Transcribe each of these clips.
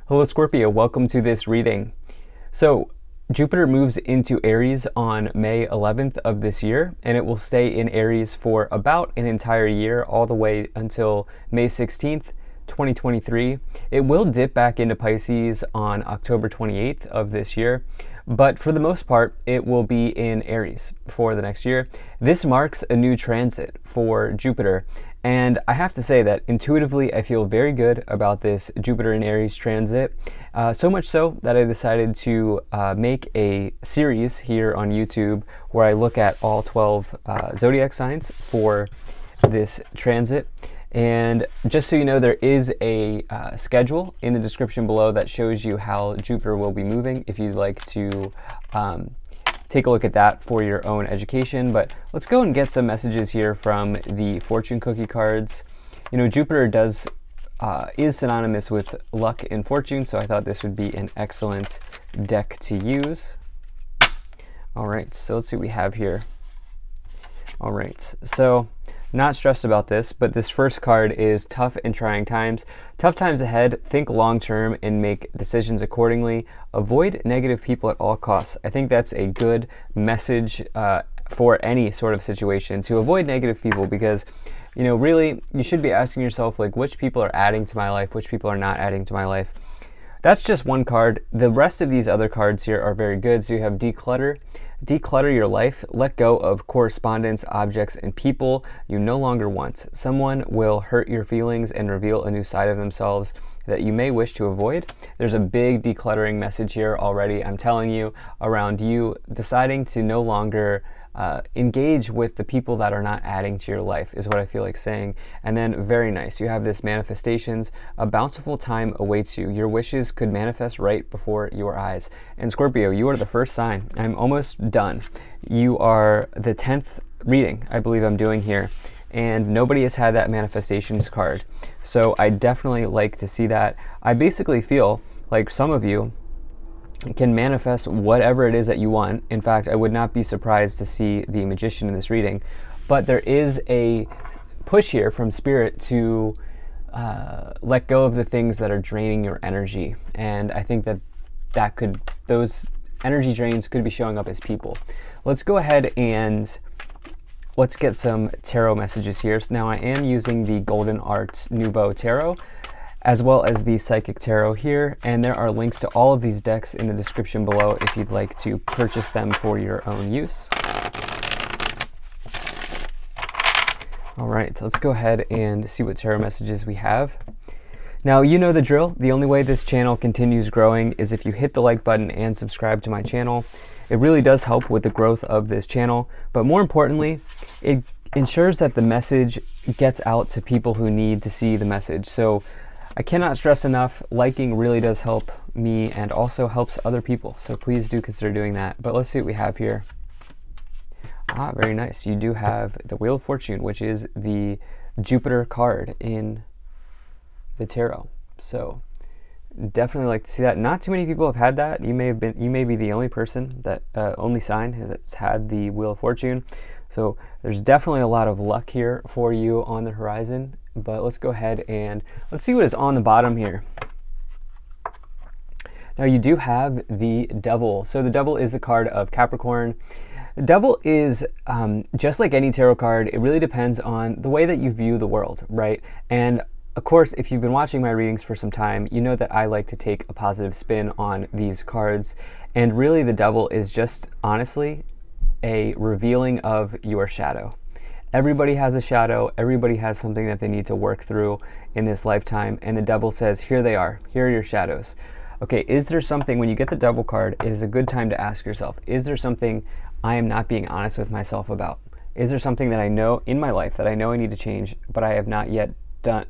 Hello Scorpio, welcome to this reading. So Jupiter moves into Aries on May 11th of this year, and it will stay in Aries for about an entire year, all the way until May 16th, 2023. It will dip back into Pisces on October 28th of this year, but for the most part, it will be in Aries for the next year. This marks a new transit for Jupiter, and I have to say that intuitively I feel very good about this Jupiter in Aries transit, so much so that I decided to make a series here on YouTube where I look at all 12 zodiac signs for this transit. And just so you know, there is a schedule in the description below that shows you how Jupiter will be moving if you'd like to take a look at that for your own education. But let's go and get some messages here from the fortune cookie cards. You know, Jupiter is synonymous with luck and fortune, so I thought this would be an excellent deck to use. All right, so let's see what we have here. All right, so not stressed about this, but this first card is tough and trying times. Tough times ahead, think long term and make decisions accordingly. Avoid negative people at all costs. I think that's a good message for any sort of situation, to avoid negative people, because, you know, really you should be asking yourself, like, which people are adding to my life, which people are not adding to my life. That's just one card. The rest of these other cards here are very good. So you have declutter. Declutter your life. Let go of correspondence, objects, and people you no longer want. Someone will hurt your feelings and reveal a new side of themselves that you may wish to avoid. There's a big decluttering message here already, I'm telling you, around you deciding to no longer engage with the people that are not adding to your life, is what I feel like saying. And then very nice, you have this manifestations. A bountiful time awaits you. Your wishes could manifest right before your eyes. And Scorpio, you are the first sign. I'm almost done. You are the 10th reading I believe I'm doing here, and nobody has had that manifestations card. So I definitely like to see that. I basically feel like some of you can manifest whatever it is that you want. In fact, I would not be surprised to see the Magician in this reading, but there is a push here from Spirit to let go of the things that are draining your energy, and I think that those energy drains could be showing up as people. Let's go ahead and let's get some tarot messages here. So now I am using the Golden Art Nouveau Tarot, as well as the Psychic Tarot here, and there are links to all of these decks in the description below if you'd like to purchase them for your own use. All right, let's go ahead and see what tarot messages we have. Now, you know the drill. The only way this channel continues growing is if you hit the like button and subscribe to my channel. It really does help with the growth of this channel, but more importantly, it ensures that the message gets out to people who need to see the message. So I cannot stress enough, liking really does help me and also helps other people. So please do consider doing that. But let's see what we have here. Ah, very nice. You do have the Wheel of Fortune, which is the Jupiter card in the tarot. So definitely like to see that. Not too many people have had that. You may be the only person that only sign that's had the Wheel of Fortune. So there's definitely a lot of luck here for you on the horizon. But let's go ahead and let's see what is on the bottom here. Now you do have the Devil. So the Devil is the card of Capricorn. The Devil is just like any tarot card. It really depends on the way that you view the world, right? And of course, if you've been watching my readings for some time, you know that I like to take a positive spin on these cards. And really the Devil is just honestly a revealing of your shadow. Everybody has a shadow. Everybody has something that they need to work through in this lifetime. And the Devil says, here they are. Here are your shadows. Okay, is there something, when you get the Devil card, it is a good time to ask yourself, is there something I am not being honest with myself about? Is there something that I know in my life that I know I need to change, but I have not yet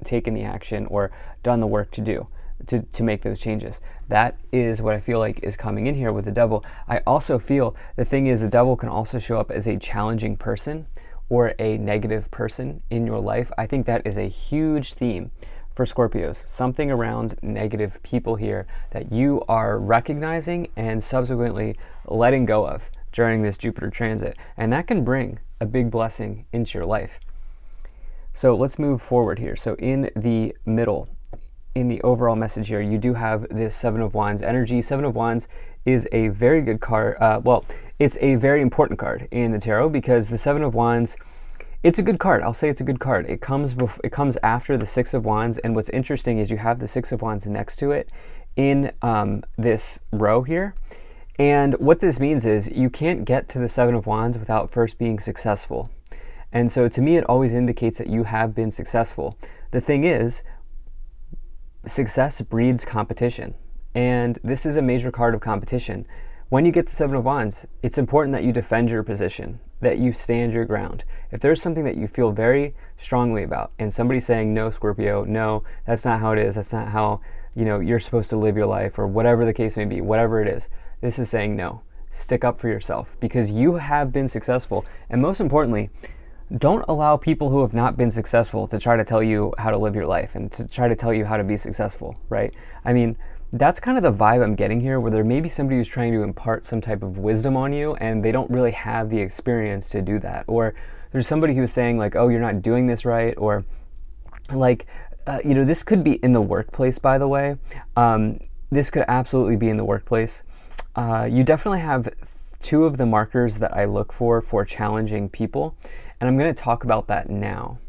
taken the action or done the work to do to make those changes? That is what I feel like is coming in here with the Devil. I also feel the thing is the Devil can also show up as a challenging person or a negative person in your life. I think that is a huge theme for Scorpios. Something around negative people here that you are recognizing and subsequently letting go of during this Jupiter transit. And that can bring a big blessing into your life. So let's move forward here. So in the middle, in the overall message here, you do have this Seven of Wands energy. Seven of Wands is a very good card. Well, it's a very important card in the tarot because the Seven of Wands, it's a good card. I'll say it's a good card. It comes after the Six of Wands, and what's interesting is you have the Six of Wands next to it in this row here. And what this means is you can't get to the Seven of Wands without first being successful. And so to me, it always indicates that you have been successful. The thing is, success breeds competition. And this is a major card of competition. When you get the Seven of Wands, it's important that you defend your position, that you stand your ground. If there's something that you feel very strongly about, and somebody's saying, no, Scorpio, no, that's not how it is, that's not how, you're supposed to live your life, or whatever the case may be, whatever it is, this is saying no. Stick up for yourself because you have been successful. And most importantly, don't allow people who have not been successful to try to tell you how to live your life and to try to tell you how to be successful, right? I mean, that's kind of the vibe I'm getting here, where there may be somebody who's trying to impart some type of wisdom on you and they don't really have the experience to do that. Or there's somebody who's saying like, oh, you're not doing this right. Or like, this could be in the workplace, by the way. This could absolutely be in the workplace. You definitely have two of the markers that I look for challenging people, and I'm going to talk about that now.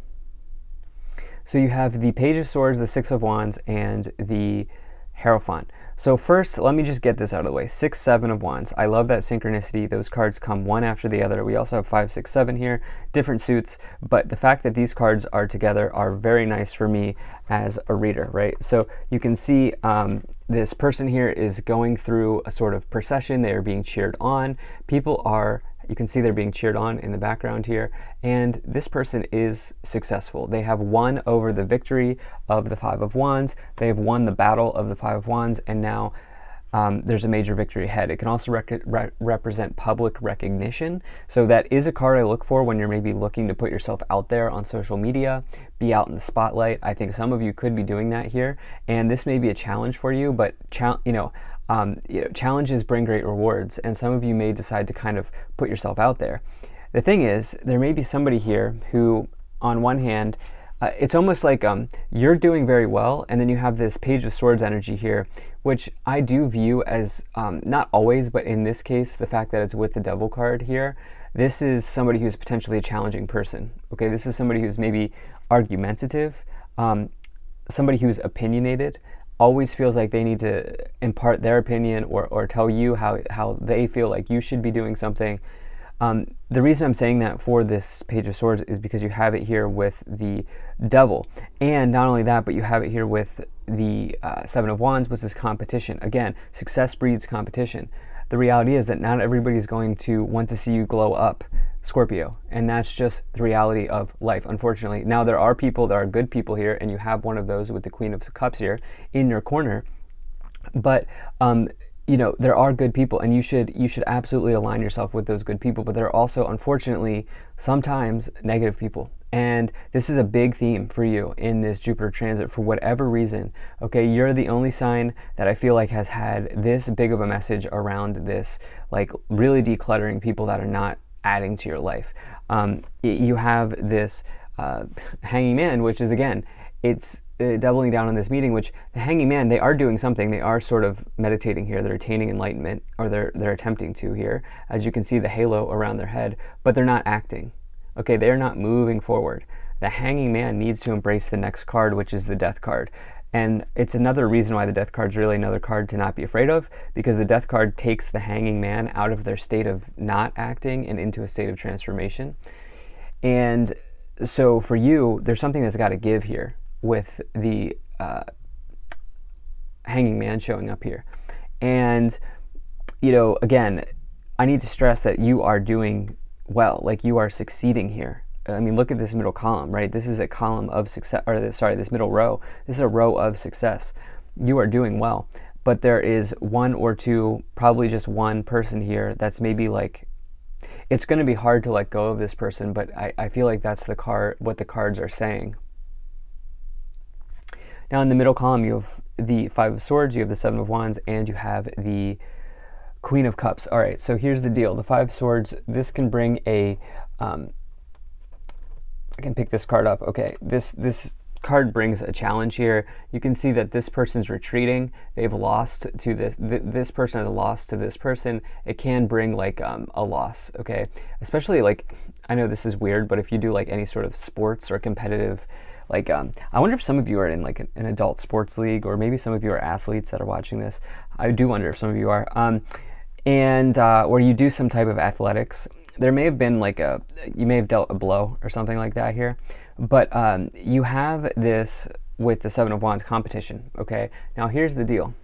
So you have the Page of Swords, the Six of Wands, and the Hierophant. So first, let me just get this out of the way. 6, 7 of Wands. I love that synchronicity. Those cards come one after the other. We also have 5, 6, 7 here, different suits, but the fact that these cards are together are very nice for me as a reader, right? So you can see this person here is going through a sort of procession. They are being cheered on. You can see they're being cheered on in the background here, and this person is successful. They have won over the victory of the Five of Wands. They have won the battle of the Five of Wands, and now there's a major victory ahead. It can also represent public recognition. So that is a card I look for when you're maybe looking to put yourself out there on social media, be out in the spotlight. I think some of you could be doing that here, and this may be a challenge for you, but challenges bring great rewards, and some of you may decide to kind of put yourself out there. The thing is, there may be somebody here who, on one hand, it's almost like you're doing very well, and then you have this Page of Swords energy here, which I do view as, not always, but in this case, the fact that it's with the Devil card here, this is somebody who's potentially a challenging person. Okay, this is somebody who's maybe argumentative, somebody who's opinionated, always feels like they need to impart their opinion or tell you how they feel like you should be doing something. The reason I'm saying that for this Page of Swords is because you have it here with the Devil. And not only that, but you have it here with the Seven of Wands, which is competition. Again, success breeds competition. The reality is that not everybody's going to want to see you glow up, Scorpio. And that's just the reality of life, unfortunately. Now, there are good people here, and you have one of those with the Queen of Cups here in your corner. But there are good people, and you should absolutely align yourself with those good people. But there are also, unfortunately, sometimes negative people. And this is a big theme for you in this Jupiter transit for whatever reason. Okay, you're the only sign that I feel like has had this big of a message around this, like really decluttering people that are not adding to your life. You have this Hanging Man, which is, again, it's doubling down on this meeting, which the Hanging Man, they are doing something. They are sort of meditating here. They're attaining enlightenment, or they're attempting to here. As you can see, the halo around their head, but they're not acting. Okay, they're not moving forward. The Hanging Man needs to embrace the next card, which is the Death card. And it's another reason why the Death card is really another card to not be afraid of, because the Death card takes the Hanging Man out of their state of not acting and into a state of transformation. And so for you, there's something that's got to give here with the Hanging Man showing up here. And, again, I need to stress that you are doing well, like you are succeeding here. I mean, look at this middle column, right? This is a column of success, this middle row. This is a row of success. You are doing well, but there is one or two, probably just one person here that's maybe like, it's going to be hard to let go of this person, but I feel like that's what the cards are saying. Now in the middle column, you have the Five of Swords, you have the Seven of Wands, and you have the Queen of Cups. All right, so here's the deal. The Five of Swords, this can bring a, I can pick this card up. Okay, this card brings a challenge here. You can see that this person's retreating. They've lost to this person has lost to this person. It can bring like a loss, okay? Especially like, I know this is weird, but if you do like any sort of sports or competitive, like I wonder if some of you are in like an adult sports league, or maybe some of you are athletes that are watching this. I do wonder if some of you are. Or you do some type of athletics. There may have been like you may have dealt a blow or something like that here, but you have this with the Seven of Wands competition, okay? Now here's the deal.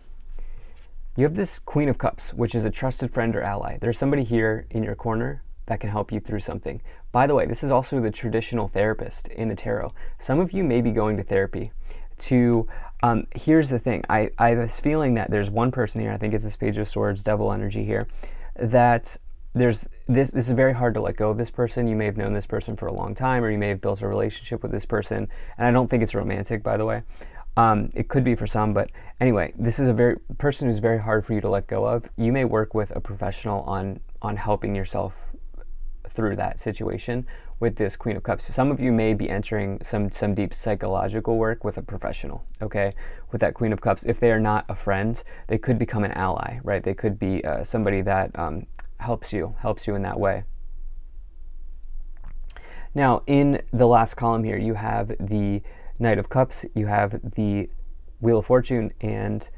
You have this Queen of Cups, which is a trusted friend or ally. There's somebody here in your corner that can help you through something. By the way, this is also the traditional therapist in the tarot. Some of you may be going to therapy to, here's the thing. I have this feeling that there's one person here, I think it's this Page of Swords, Devil energy here, that this is very hard to let go of this person. You may have known this person for a long time, or you may have built a relationship with this person, and I don't think it's romantic, by the way. It could be for some, but anyway, this is a person who's very hard for you to let go of. You may work with a professional on helping yourself through that situation with this Queen of Cups. Some of you may be entering some deep psychological work with a professional, okay? With that Queen of Cups, if they are not a friend, they could become an ally, right? They could be somebody that helps you in that way. Now, in the last column here, you have the Knight of Cups, you have the Wheel of Fortune, and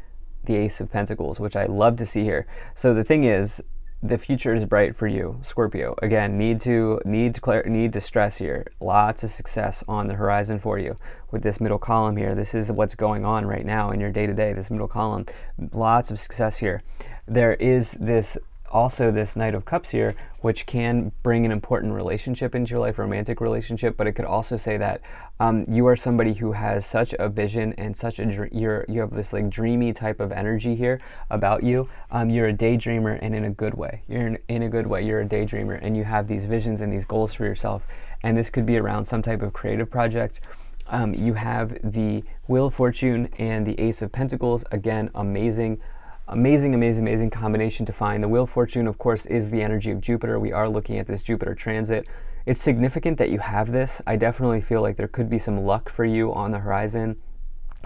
the Ace of Pentacles, which I love to see here. So the thing is, the future is bright for you, Scorpio. Again, need to stress here. Lots of success on the horizon for you with this middle column here. This is what's going on right now in your day-to-day, this middle column. Lots of success here. There is also this Knight of Cups here, which can bring an important relationship into your life, romantic relationship, but it could also say that you are somebody who has such a vision and you have this like dreamy type of energy here about you. You're a daydreamer, and in a good way. You're a daydreamer, and you have these visions and these goals for yourself, and this could be around some type of creative project. You have the Wheel of Fortune and the Ace of Pentacles. Again, amazing combination to find. The Wheel of Fortune, of course, is the energy of Jupiter. We are looking at this Jupiter transit. It's significant that you have this. I definitely feel like there could be some luck for you on the horizon.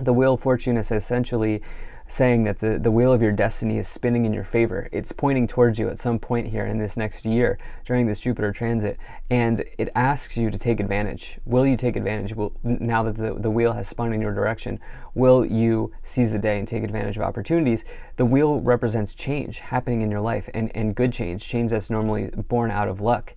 The Wheel of Fortune is essentially saying that the wheel of your destiny is spinning in your favor. It's pointing towards you at some point here in this next year during this Jupiter transit, and it asks you to take advantage. Will you take advantage? Now that the wheel has spun in your direction, will you seize the day and take advantage of opportunities? The wheel represents change happening in your life, and good change that's normally born out of luck.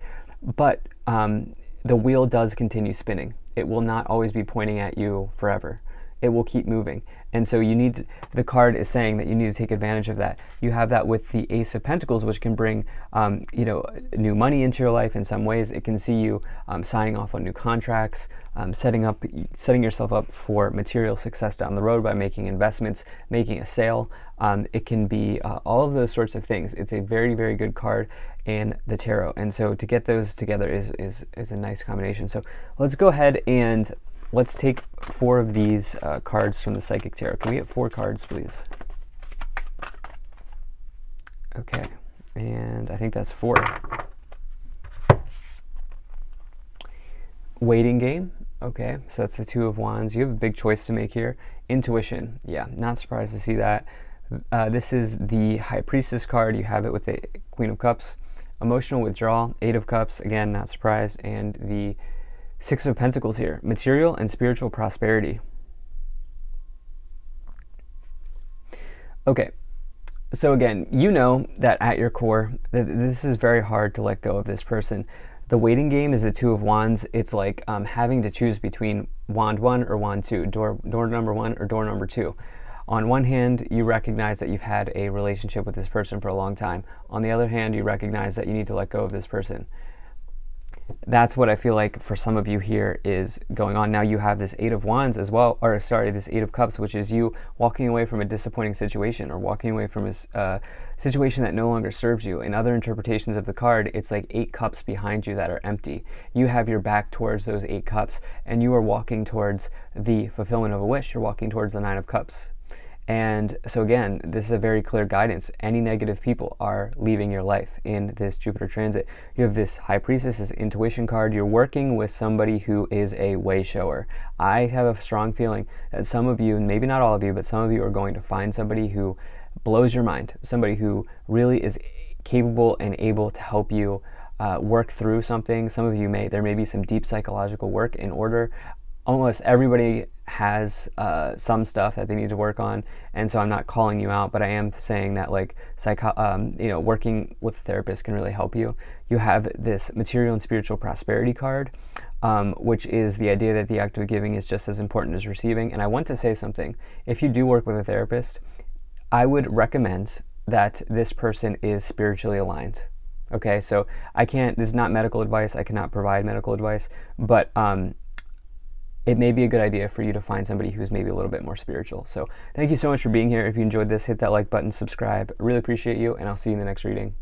But the wheel does continue spinning. It will not always be pointing at you forever. It will keep moving. And so the card is saying that you need to take advantage of that. You have that with the Ace of Pentacles, which can bring, new money into your life in some ways. It can see you signing off on new contracts, setting yourself up for material success down the road by making investments, making a sale. It can be all of those sorts of things. It's a very, very good card in the tarot. And so to get those together is a nice combination. So let's go ahead and let's take 4 of these cards from the Psychic Tarot. Can we get 4 cards, please? Okay, and I think that's 4. Waiting game. Okay, so that's the Two of Wands. You have a big choice to make here. Intuition. Yeah, not surprised to see that. This is the High Priestess card. You have it with the Queen of Cups. Emotional withdrawal. 8 of Cups. Again, not surprised. And the 6 of Pentacles here, material and spiritual prosperity. Okay, so again, you know that at your core, this is very hard to let go of this person. The waiting game is the Two of Wands. It's like having to choose between wand 1 or wand 2, door number 1 or door number 2. On one hand, you recognize that you've had a relationship with this person for a long time. On the other hand, you recognize that you need to let go of this person. That's what I feel like for some of you here is going on. Now you have this 8 of Wands as well, this 8 of Cups, which is you walking away from a disappointing situation or walking away from a situation that no longer serves you. In other interpretations of the card, it's like 8 cups behind you that are empty. You have your back towards those 8 cups, and you are walking towards the fulfillment of a wish. You're walking towards the 9 of Cups. And so again, this is a very clear guidance. Any negative people are leaving your life in this Jupiter transit. You have this High Priestess, this intuition card. You're working with somebody who is a way shower. I have a strong feeling that some of you, and maybe not all of you, but some of you are going to find somebody who blows your mind, somebody who really is capable and able to help you work through something. Some of you there may be some deep psychological work in order. Almost everybody has some stuff that they need to work on, and so I'm not calling you out, but I am saying that like working with a therapist can really help you. You have this material and spiritual prosperity card, which is the idea that the act of giving is just as important as receiving. And I want to say something. If you do work with a therapist, I would recommend that this person is spiritually aligned. Okay, so this is not medical advice. I cannot provide medical advice, but it may be a good idea for you to find somebody who's maybe a little bit more spiritual. So thank you so much for being here. If you enjoyed this, hit that like button, subscribe. I really appreciate you, and I'll see you in the next reading.